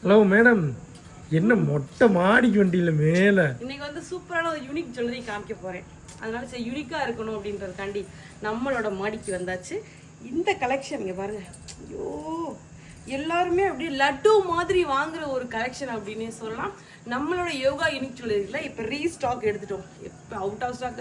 Hello madam, என்ன மொட்டை மாடிக்கு வண்டியில மேல இன்னைக்கு வந்து சூப்பரான ஒரு யூனிக் ஜுவல்லரி காமிக்க போறேன். அதனால சரி யூனிக்கா இருக்கணும் அப்படின்றதுக்காண்டி நம்மளோட மாடிக்கு வந்தாச்சு. இந்த கலெக்ஷன் இங்க பாருங்க. ஐயோ, எல்லாருமே அப்படியே லட்டு மாதிரி வாங்குற ஒரு கலெக்ஷன் அப்படின்னே சொல்லலாம். நம்மளோட யோகா யூனிக் ஜுவல்லரியில் இப்போ ரீஸ்டாக் எடுத்துட்டோம். இப்போ அவுட் ஆஃப் ஸ்டாக்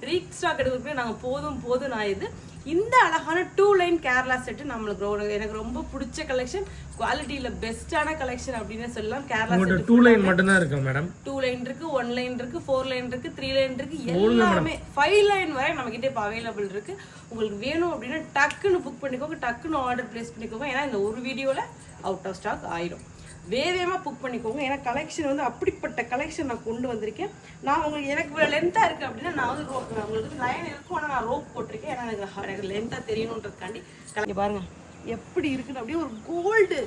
ரீஸ்டாக் எடுக்கிறதுக்கு நாங்கள் போதும் நான் இது இந்த அழகான 2 லைன் கேரளா செட்டு நம்மளுக்கு எனக்கு ரொம்ப பிடிச்ச கலெக்ஷன். குவாலிட்டியில பெஸ்டான கலெக்ஷன் அப்படின்னு சொல்லலாம். கேரளா செட் 2 லைன் மட்டும் தான் இருக்கு மேடம். 2 லைன் இருக்கு, 1 லைன் இருக்கு, 4 லைன் இருக்கு, 3 லைன் இருக்கு, எல்லாமே 5 லைன் வரை நம்ம கிட்ட இப்போ அவைலபிள் இருக்கு. உங்களுக்கு வேணும் அப்படின்னா டக்குன்னு புக் பண்ணிக்கோங்க, டக்குன்னு ஆர்டர் பிளேஸ் பண்ணிக்கோங்க. ஏன்னா இந்த ஒரு வீடியோல அவுட் ஆஃப் ஸ்டாக் ஆயிடும். வேகமாக புக் பண்ணிக்கோங்க. ஏன்னா கலெக்ஷன் வந்து அப்படிப்பட்ட கலெக்ஷன் நான் கொண்டு வந்திருக்கேன். நான் உங்களுக்கு எனக்கு லென்த்தாக இருக்குது அப்படின்னா நான் வந்து உங்களுக்கு லைன் இருக்கும், ஆனால் நான் ரோப் போட்டிருக்கேன். ஏன்னா எனக்கு லென்த்தாக தெரியணுன்றதுக்காண்டி பாருங்க எப்படி இருக்குன்னு அப்படியே ஒரு கோல்டு,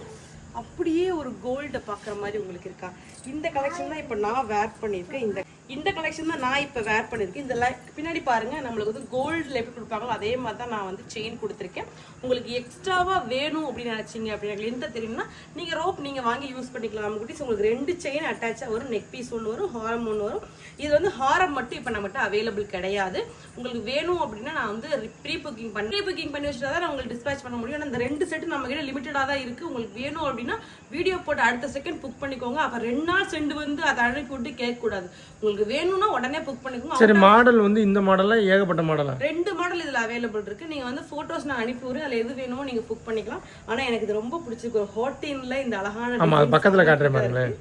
அப்படியே ஒரு கோல்டை பார்க்குற மாதிரி உங்களுக்கு இருக்கா. இந்த கலெக்ஷன் தான் இப்போ நான் வேர் பண்ணியிருக்கேன். இந்த கலெக்ஷன் தான் நான் இப்போ வேர் பண்ணியிருக்கேன். இந்த பின்னாடி பாருங்க, நம்மளுக்கு வந்து கோல்டில் எப்படி கொடுப்பாங்களோ அதே மாதிரி தான் நான் வந்து செயின் கொடுத்துருக்கேன். உங்களுக்கு எக்ஸ்ட்ராவாக வேணும் அப்படின்னு நினச்சிங்க அப்படின்னா லென்த்தாக தெரியும்னா நீங்கள் ரோப் நீங்கள் வாங்கி யூஸ் பண்ணிக்கலாம். நம்ம குட்டிஸ் உங்களுக்கு 2 செயின் அட்டாச்சாக வரும். நெக் பீஸ் ஒன்று வரும், ஹாரம் ஒன்று வரும். இது வந்து ஹாரம் மட்டும் இப்போ நம்மகிட்ட அவைலபிள் கிடையாது. உங்களுக்கு வேணும் அப்படின்னா நான் வந்து ப்ரீ புக்கிங் பண்ணி வச்சுட்டா தான் நான் உங்களுக்கு டிஸ்பேச் பண்ண முடியும். அந்த 2 செட்டு நம்ம கிட்ட லிமிட்டடாக தான் இருக்குது. உங்களுக்கு வேணும் அப்படின்னா வீடியோ போட்டு அடுத்த செகண்ட் புக் பண்ணிக்கோங்க. அப்போ 2 நாள் சென்று வந்து அதை அனுப்பி விட்டு கேட்கக்கூடாது. உங்களுக்கு வேணும்னா உடனே புக் பண்ணிக்கோங்க. சரி, மாடல் வந்து இந்த மாடலா ஏகப்பட்ட மாடலா? 2 மாடல் இதுல அவைலபிள் இருக்கு. நீங்க வந்து போட்டோஸ் நான் அனுப்பி விடுறேன். அதுல எது வேணுமோ நீங்க புக் பண்ணிக்கலாம். ஆனா எனக்கு இது ரொம்ப பிடிச்சிருக்கு. ஒரு ஹாட்டின்ல இந்த அழகான ஆமா, பக்கத்துல காட்டுறேன் பாருங்களேன்.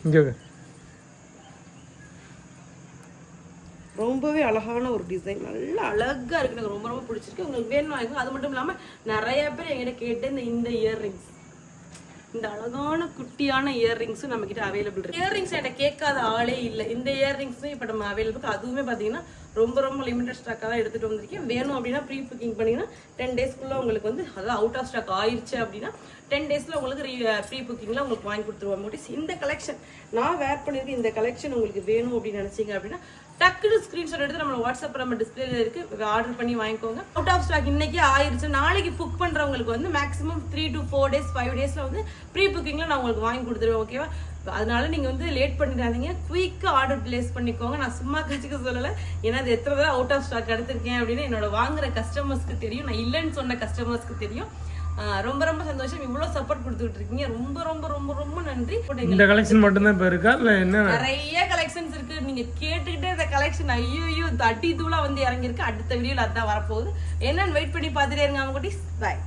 இங்க ரொம்பவே அழகான ஒரு டிசைன், நல்லா அழகா இருக்கு. எனக்கு ரொம்ப ரொம்ப பிடிச்சிருக்கு. உங்களுக்கு வேணும் வாங்கிக்கோங்க. அது மட்டும் இல்லாம நிறைய பேர் என்கிட்ட கேட்டு இந்த இயர்ரிங்ஸ், இந்த அழகான குட்டியான இயர்ரிங்ஸும் நம்ம கிட்ட அவைலபிள் இருக்கு. இயர்ரிங்ஸ் என்கிட்ட கேட்காத ஆளே இல்லை. இந்த இயர்ரிங்ஸும் இப்போ நம்ம அவைலபிள். அதுவுமே பார்த்தீங்கன்னா ரொம்ப ரொம்ப லிமிடெட் ஸ்டாக்காக தான் எடுத்துகிட்டு வந்திருக்கேன். வேணும் அப்படின்னா ப்ரீ புக்கிங் பண்ணிங்கன்னா 10 டேஸ்க்குள்ளே உங்களுக்கு வந்து அதாவது அவுட் ஆஃப் ஸ்டாக் ஆயிடுச்சு அப்படின்னா 10 டேஸில் உங்களுக்கு ப்ரீ புக்கிங்கில் உங்களுக்கு வாங்கி கொடுத்துருவாங்க. இந்த கலெக்ஷன் நான் வேர் பண்ணியிருக்கேன். இந்த கலெக்ஷன் உங்களுக்கு வேணும் அப்படின்னு நினச்சிங்க அப்படின்னா டக்குனு ஸ்க்ரீன்ஷாட் எடுத்து நம்ம வாட்ஸ்அப் நம்ம டிஸ்பிளேல இருக்கு, ஆர்டர் பண்ணி வாங்கிக்கோங்க. அவுட் ஆஃப் ஸ்டாக் இன்னைக்கு ஆயிடுச்சு. நாளைக்கு புக் பண்றவங்களுக்கு வந்து மேக்ஸிமம் 3 to 4 days 5 டேஸ்ல வந்து ப்ரீ புக்கிங்ல நான் உங்களுக்கு வாங்கி கொடுத்துருவேன். ஓகேவா? அதனால நீங்க வந்து லேட் பண்ணிடாதீங்க, குயிக்கா ஆர்டர் பிளேஸ் பண்ணிக்கோங்க. நான் சும்மா கட்சிக்க சொல்லலை. ஏன்னா அது எத்தனை தடவை அவுட் ஆஃப் ஸ்டாக் எடுத்திருக்கேன் அப்படின்னு என்னோட வாங்குற கஸ்டமர்ஸ்க்கு தெரியும், நான் இல்லைன்னு சொன்ன கஸ்டமர்ஸ்க்கு தெரியும். ரொம்ப ரொம்ப சந்தோஷம். இவ்வளவு சப்போர்ட் கொடுத்துட்டு இருக்கீங்க. ரொம்ப ரொம்ப ரொம்ப ரொம்ப நன்றி. இந்த கலெக்ஷன் மட்டும் தான் இப்ப இருக்கா இல்ல என்ன? நிறைய கலெக்ஷன்ஸ் இருக்கு. நீங்க கேட்டுக்கிட்டே இந்த கலெக்ஷன் ஐயோ தட்டி தூளா வந்து இறங்கிருக்கு. அடுத்த வீடியோல அதான் வரப்போகுது. என்னன்னு வெயிட் பண்ணி பார்த்துட்டே இருங்க. அவங்க குட்டீஸ், பாய்.